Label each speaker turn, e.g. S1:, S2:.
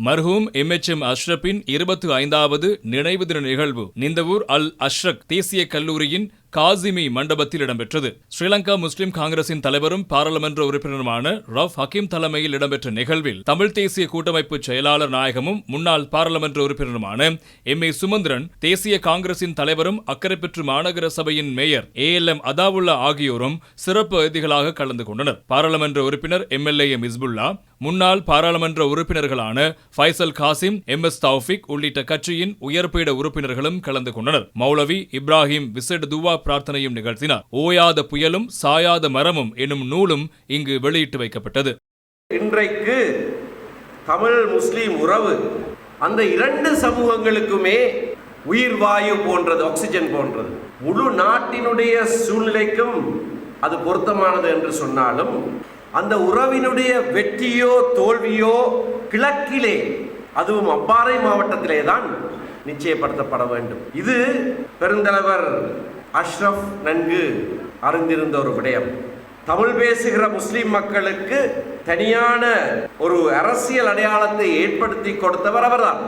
S1: மர்ஹூம் MHM அஷ்ரப்பின் 25வது நினைவு தின நிகழ்வு நிந்தவூர் அல் அஷ்ரக் தேசிய கல்லூரியின் காசிமி மண்டபத்தில் இடம்பெற்றது. ஸ்ரீலங்கா முஸ்லிம் காங்கிரசின் தலைவரும் பாராளுமன்ற உறுப்பினருமான ரஃப் ஹக்கீம் தலைமையில் இடம்பெற்ற நிகழ்வில் தமிழ் தேசிய கூட்டமைப்பு செயலாளர் நாயகமும் முன்னாள் பாராளுமன்ற உறுப்பினருமான MA சுமந்திரன், தேசிய காங்கிரசின் தலைவரும் அக்கரைப்பற்று மாநகர சபையின் மேயர் ALM அதாவுல்லா ஆகியோரும் சிறப்பு அதிதிகளாக கலந்து கொண்டனர். பாராளுமன்ற உறுப்பினர் MLA மிஸ்புல்லா, முன்னாள் பாராளுமன்ற உறுப்பினர்களான ஃபைசல் காசிம், MS தௌஃபிக் உள்ளிட்ட கட்சியின் உயர்பீட உறுப்பினர்களும் கலந்து கொண்டனர். மௌலவி இப்ராஹிம் விசேட துவா பிரார்த்தனையும் நிகழ்த்தினார். ஓயாத புயலும் சாயாத மரமும் எனும் நூலும் இங்கு வெளியிட்டு வைக்கப்பட்டது.
S2: இன்றைக்கு தமிழ் முஸ்லிம் உறவு அந்த இரண்டு சமூகங்களுக்குமே உயிர் வாயு போன்றது, ஆக்சிஜன் போன்றது. முழு நாட்டினுடைய சூழ்நிலைக்கும் அது பொருத்தமானது என்று சொன்னாலும் அந்த உறவினுடைய வெற்றியோ தோல்வியோ கிழக்கிலே, அதுவும் அப்பாறை மாவட்டத்திலே தான் நிச்சயப்படுத்தப்பட வேண்டும். இது பெருந்தலைவர் அஷ்ரப் நன்கு அறிந்திருந்த ஒரு விடயம். தமிழ் பேசுகிற முஸ்லிம் மக்களுக்கு தனியான ஒரு அரசியல் அடையாளத்தை ஏற்படுத்தி கொடுத்தவர் அவர்தான்.